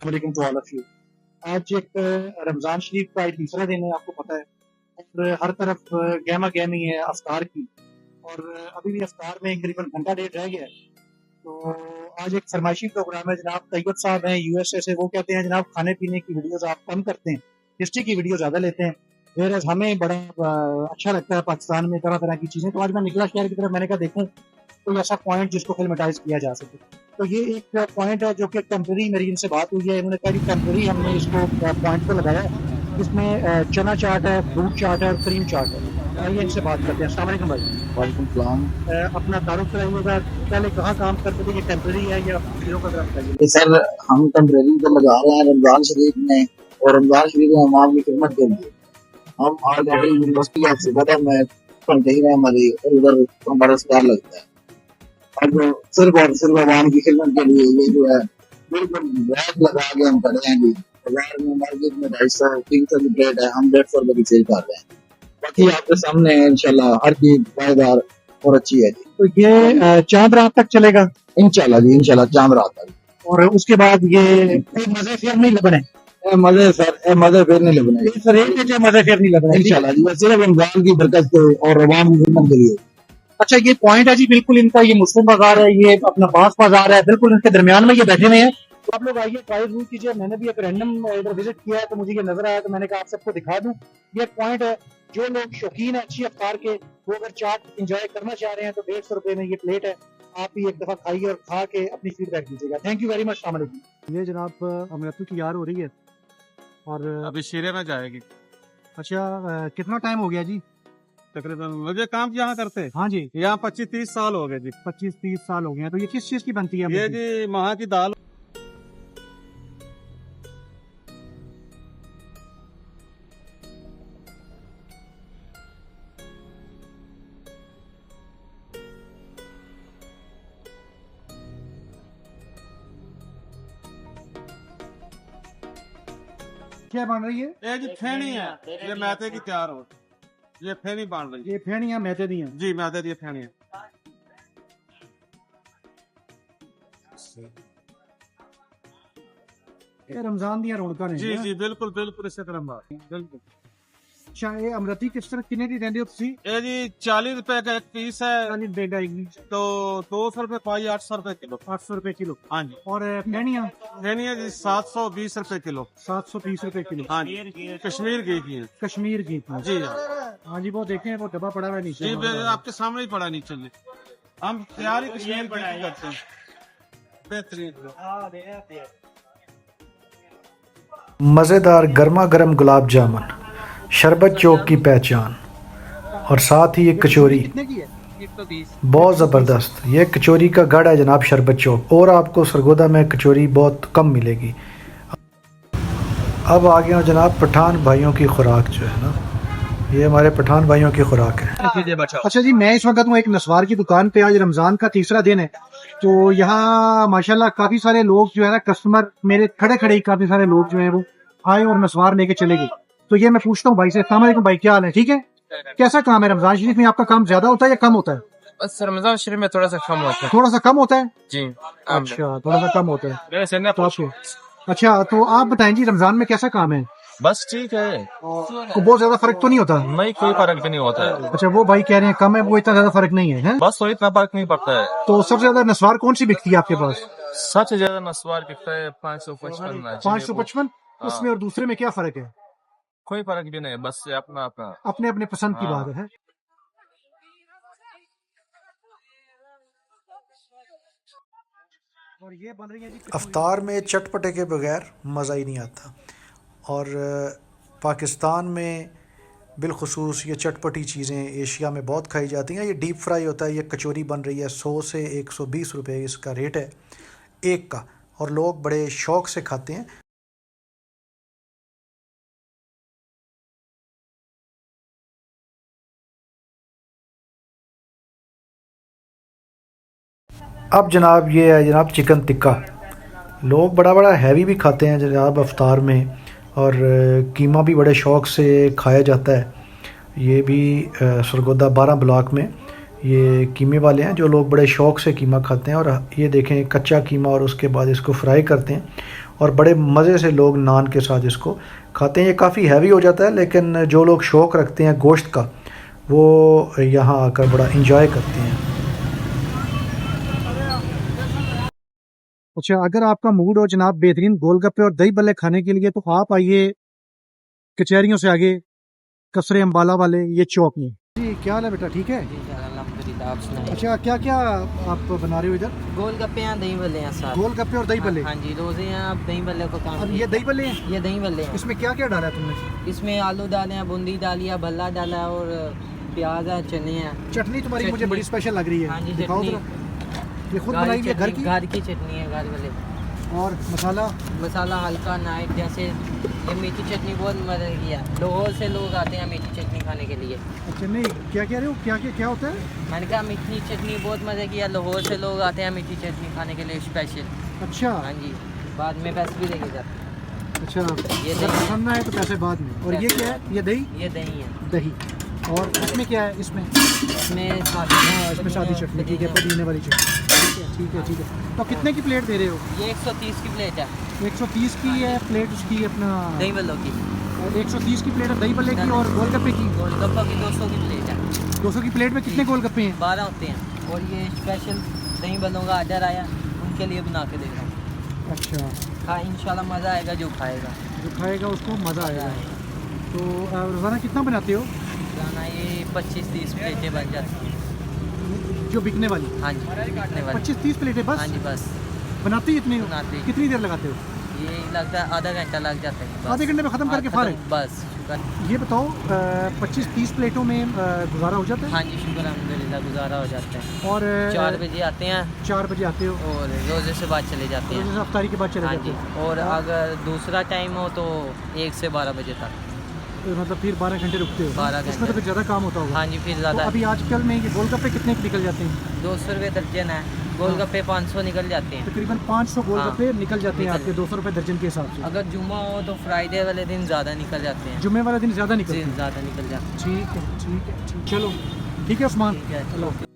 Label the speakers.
Speaker 1: वालेकुम to all of you. आज एक रमज़ान शरीफ का एक तीसरा दिन है, आपको पता है, और हर तरफ गहमा गहमी है अफ्तार की। और अभी भी अफ्तार में करीबन घंटा डेढ़ रह गया है। तो आज एक फरमाइशी प्रोग्राम है, जनाब तैयब साहब हैं यूएसए से। वो कहते हैं जनाब खाने पीने की वीडियोस आप कम करते हैं, हिस्ट्री की वीडियो ज़्यादा लेते हैं। वेयर हमें बड़ा अच्छा लगता है पाकिस्तान में तरह तरह की चीज़ें। तो आज मैं निकला शहर की तरफ, मैंने कहा देखूँ कोई ऐसा पॉइंट जिसको फिल्मेटाइज किया जा सके। तो ये एक पॉइंट है जो कि टेम्पररी, मेरी इनसे बात हुई है, इन्होंने कहा कि टेम्पररी हमने इसको पॉइंट पे लगाया है। इसमें चना चाट है, फ्रूट चाट है और क्रीम चाट है। आइए इनसे बात करते हैं। अस्सलाम वालेकुम भाई।
Speaker 2: वालेकुम सलाम।
Speaker 1: अपना तारुफ कराइएगा, पहले कहाँ काम करते थे, ये टेम्पररी है या चीज़ों का तरफ बताइए।
Speaker 2: ये सर हम टेम्परेरी को लगा रहे हैं रमजान शरीफ में, और रमजान शरीफ में हमाम की खिदमत के लिए हम ऑलरेडी यूनिवर्सिटी ऑफ सिबदा में पढ़ते ही हमारी, और उधर हमारा स्टार लगता है। अब सिर्फ और सिर्फ आवाम की खिदमत के लिए ये जो है बिल्कुल रैक लगा के हम खड़े हैं जी। बाजार में मार्केट में 250-300 की प्लेट है, हम 150 रुपए की सेल कर रहे हैं। बाकी आपके सामने है, इंशाल्लाह हर चीज पायदार और अच्छी है जी।
Speaker 1: तो ये चांद रात तक चलेगा
Speaker 2: इंशाल्लाह जी, इंशाल्लाह चांद रात तक।
Speaker 1: और उसके बाद ये मजे फिर नहीं लगने,
Speaker 2: मजे सर मजे फिर नहीं लगने
Speaker 1: मजे फिर नहीं लगने
Speaker 2: इंशाल्लाह जी, बस सिर्फ रमजान की बरकत से और अवाम की खिदमत के लिए।
Speaker 1: अच्छा, ये पॉइंट है जी बिल्कुल इनका, ये मुस्लिम बाजार है, ये अपना बास बाजार है, बिल्कुल इनके दरमियान में ये बैठे हुए हैं। तो आप लोग आइए ट्राई जरूर कीजिए। मैंने भी एक रैंडम इधर विजिट किया है तो मुझे ये नजर आया, तो मैंने कहा आप सबको दिखा दूं। ये एक पॉइंट है, जो लोग शौकीन है अच्छी अफ्तार के, वो अगर चाट इंजॉय करना चाह रहे हैं तो 150 रुपए में ये प्लेट है। आप भी एक दफा खाइए और खा के अपनी फीडबैक दीजिएगा। Thank you very much. अस्सलाम वालेकुम। ये जनाब अमृतु तैयार हो रही है और
Speaker 3: अभी शीरे में जाएगी।
Speaker 1: अच्छा, कितना टाइम हो गया जी?
Speaker 3: तकरीबन मुझे काम यहाँ करते हैं।
Speaker 1: हाँ जी,
Speaker 3: यहाँ 25-30 साल हो गए जी।
Speaker 1: 25-30 साल हो गए हैं। तो ये किस चीज की बनती है?
Speaker 3: ये जी महा की दाल।
Speaker 1: क्या बन रही है?
Speaker 3: ये जी फेनी है, ये मैदे की तैयार हो, ये फेनी बन रही है।
Speaker 1: ये फेणियां मैदे दी हैं
Speaker 3: जी, मैदे की फेनी है।
Speaker 1: ये रमजान दी रौनकां ने।
Speaker 3: जी जी बिल्कुल बिल्कुल, इसी तरह बिल्कुल।
Speaker 1: अच्छा, ये अमृति किस तरह कितने दी देंगे हो तुसी?
Speaker 3: ये जी 40 रुपए का एक पीस है,
Speaker 1: चालीस बेड आएगी
Speaker 3: तो 200 रुपए पाई, 800 रुपए किलो।
Speaker 1: 800 रुपए किलो।
Speaker 3: हाँ जी।
Speaker 1: और फेणियां
Speaker 3: फेनी है जी 720 रुपए किलो।
Speaker 1: 730 रुपए किलो।
Speaker 3: हाँ जी, कश्मीर घी की है।
Speaker 1: कश्मीर की थी।
Speaker 3: जी
Speaker 1: हाँ जी, वो देखें वो डब्बा पड़ा हुआ है नीचे।
Speaker 3: जी, आपके सामने ही पड़ा नीचे जी। हम तैयार ही कश्मीर घी की करते हैं, बेहतरीन।
Speaker 4: मज़ेदार गर्मा गर्म गुलाब जामुन, शरबत चौक की पहचान, और साथ ही एक कचौरी
Speaker 1: कितने की है?
Speaker 5: 120।
Speaker 4: बहुत ज़बरदस्त। ये कचौरी का गढ़ है जनाब शरबत चौक, और आपको सरगोदा में कचौरी बहुत कम मिलेगी। अब आ गया जनाब पठान भाइयों की खुराक, जो है ना, ये हमारे पठान भाइयों की खुराक है।
Speaker 1: अच्छा जी, मैं इस वक्त हूँ एक नस्वार की दुकान पे। आज रमजान का तीसरा दिन है, तो यहाँ माशाल्लाह काफी सारे लोग जो है ना, कस्टमर मेरे खड़े खड़े ही काफी सारे लोग जो है वो आए और नस्वार लेके चले गए। तो ये मैं पूछता हूँ भाई से। अस्सलाम वालेकुम भाई, क्या हाल है? ठीक है। कैसा काम है रमजान शरीफ में? आपका काम ज्यादा होता है या कम होता है?
Speaker 5: बस रमजान शरीफ में थोड़ा सा कम होता है।
Speaker 1: थोड़ा सा कम होता है
Speaker 5: जी।
Speaker 1: अच्छा, थोड़ा सा कम होता है
Speaker 5: वैसे
Speaker 1: तो आपको। अच्छा, तो आप बताएं जी रमजान में कैसा काम है?
Speaker 5: बस ठीक है,
Speaker 1: तो बहुत ज्यादा फर्क तो नहीं होता?
Speaker 5: नहीं कोई फर्क भी नहीं होता है।
Speaker 1: अच्छा, वो भाई कह रहे हैं कम है, वो इतना ज्यादा फर्क नहीं है?
Speaker 5: बस तो इतना फर्क नहीं पड़ता है।
Speaker 1: तो सबसे ज्यादा नस्वार कौन सी बिकती है आपके पास?
Speaker 5: सबसे ज्यादा नस्वार बिकता है 555।
Speaker 1: 555। उसमें और दूसरे में क्या फर्क है?
Speaker 5: कोई फर्क भी नहीं, बस अपना अपना
Speaker 1: अपने अपने पसंद की बात है। और ये बन रही है जी
Speaker 4: अफ्तार में चटपटे के बगैर मज़ा ही नहीं आता, और पाकिस्तान में बिलखुसूस ये चटपटी चीज़ें एशिया में बहुत खाई जाती हैं। ये डीप फ्राई होता है। ये कचौरी बन रही है 100 से 120 रुपये इसका रेट है एक का, और लोग बड़े शौक़ से खाते हैं। अब जनाब ये है जनाब चिकन टिक्का। लोग बड़ा बड़ा हैवी भी खाते हैं जनाब अफ्तार में, और कीमा भी बड़े शौक़ से खाया जाता है। ये भी सरगोदा 12 ब्लॉक में ये कीमे वाले हैं जो लोग बड़े शौक़ से कीमा खाते हैं। और ये देखें कच्चा कीमा, और उसके बाद इसको फ्राई करते हैं और बड़े मज़े से लोग नान के साथ इसको खाते हैं। ये काफ़ी हैवी हो जाता है, लेकिन जो लोग शौक़ रखते हैं गोश्त का वो यहाँ आकर बड़ा इंजॉय करते हैं।
Speaker 1: अच्छा, अगर आपका मूड हो जनाब बेहतरीन गोलगप्पे और दही बल्ले खाने के लिए, तो आप आइए कचहरियों से आगे कसरे अम्बाला वाले ये चौक में। जी क्या हाल है बेटा, ठीक है?
Speaker 6: अल्हम्दुलिल्लाह, आप सुनाइए।
Speaker 1: अच्छा, क्या क्या आप बना रहे हो इधर?
Speaker 6: गोलगप्पे हैं, दही बल्ले हैं साथ।
Speaker 1: गोलगप्पे और दही बल्ले?
Speaker 6: हाँ जी, रोजे हैं, आप दही बल्ले को काम
Speaker 1: अब ये दही बल्ले हैं?
Speaker 6: ये दही बल्ले हैं।
Speaker 1: इसमें क्या क्या डाला है तुमने?
Speaker 6: इसमें आलू डाले हैं, बूंदी डाली है, भल्ला डाला है और प्याज है, चने हैं।
Speaker 1: चटनी तुम्हारी मुझे
Speaker 6: चटनी।
Speaker 1: बड़ी स्पेशल लग रही है।
Speaker 6: हाँ जी,
Speaker 1: दिखाओ
Speaker 6: चटनी।
Speaker 1: जरा। ये खुद बनाई हुई है घर की?
Speaker 6: घर की चटनी है, घर वाले।
Speaker 1: और मसाला?
Speaker 6: मसाला हल्का नाइट, जैसे ये मीठी चटनी बहुत मज़े की है। लाहौर से लोग आते हैं मीठी चटनी खाने के लिए।
Speaker 1: अच्छा, नहीं क्या कह रहे हो, क्या क्या क्या होता है?
Speaker 6: मैंने कहा मीठी चटनी बहुत मज़े की है, लाहौर से लोग आते हैं मीठी चटनी खाने के लिए स्पेशल।
Speaker 1: अच्छा।
Speaker 6: हाँ जी, बाद में पैसे भी लेके जाते हैं।
Speaker 1: अच्छा,
Speaker 6: ये
Speaker 1: अगर
Speaker 6: दही।
Speaker 1: पसंद ना है तो पैसे बाद में। और ये क्या है? ये दही?
Speaker 6: ये दही है।
Speaker 1: दही। और इसमें क्या है? इसमें
Speaker 6: इसमें सादी,
Speaker 1: हाँ, इसमें सादी चटनी, ठीक है, पुदीने वाली चटनी। ठीक है ठीक है ठीक है। तो कितने की प्लेट दे रहे हो?
Speaker 6: ये 130 की प्लेट है,
Speaker 1: 130 की है प्लेट उसकी अपना?
Speaker 6: दही बल्लों की।
Speaker 1: 130 की प्लेट है दही बल्ले की। और गोलगप्पे की?
Speaker 6: गोलगप्पा की 200 की प्लेट है।
Speaker 1: 200 की प्लेट में कितने गोलगप्पे हैं?
Speaker 6: 12 होते हैं। और ये स्पेशल दही बल्लों का ऑर्डर आया, उनके लिए बना के दे रहा हूँ।
Speaker 1: अच्छा।
Speaker 6: हाँ, इंशाल्लाह मज़ा आएगा जो खाएगा।
Speaker 1: जो खाएगा उसको मज़ा आएगा। तो रोज़ाना कितना बनाते हो?
Speaker 6: खाना ये 25-30 प्लेटें बन जाती हैं।
Speaker 1: जो बिकने वाली?
Speaker 6: हाँ जी, बिकने वाली।
Speaker 1: 25-30 प्लेटें बस?
Speaker 6: हाँ जी, बस
Speaker 1: बनाते ही इतनी हो?
Speaker 6: बनाते ही।
Speaker 1: कितनी देर लगाते हो?
Speaker 6: ये लगता है आधा घंटा लग जाता है बस।
Speaker 1: आधे घंटे में ख़त्म करके फारिग?
Speaker 6: बस शुक्र।
Speaker 1: ये बताओ 25-30 प्लेटों में गुजारा हो जाता है?
Speaker 6: हाँ जी, शुक्र अल्हम्दुलिल्लाह, गुजारा हो जाता है।
Speaker 1: और
Speaker 6: 4 बजे आते हैं
Speaker 1: 4 बजे आते हो
Speaker 6: और रोज़े से बाद चले जाते हैं।
Speaker 1: रोज़े से अफ्तारी के बाद चले
Speaker 6: हाँ
Speaker 1: जाते
Speaker 6: जी,
Speaker 1: हो?
Speaker 6: और अगर दूसरा टाइम हो तो 1 से 12 बजे तक।
Speaker 1: मतलब फिर 12 घंटे रुकते हो?
Speaker 6: 12
Speaker 1: उसमें
Speaker 6: घंटे।
Speaker 1: तो फिर ज़्यादा काम होता होगा?
Speaker 6: हाँ जी, फिर
Speaker 1: तो
Speaker 6: ज़्यादा।
Speaker 1: अभी आजकल में ये गोलगप्पे कितने के निकल जाते हैं?
Speaker 6: 200 रुपये दर्जन है, गोलगप्पे 500 निकल जाते हैं।
Speaker 1: तकरीबन 500 गोलगप्पे निकल जाते हैं
Speaker 6: निकल।
Speaker 1: आपके 200 रुपये दर्जन के हिसाब से?
Speaker 6: अगर जुम्मा हो तो फ्राइडे वाले दिन ज़्यादा निकल जाते हैं।
Speaker 1: जुम्मे वाले दिन ज़्यादा निकलते हैं?
Speaker 6: ज़्यादा निकल जाते हैं।
Speaker 1: ठीक है ठीक है ठीक। चलो ठीक है उस्मान।
Speaker 6: ठीक है,
Speaker 1: चलो।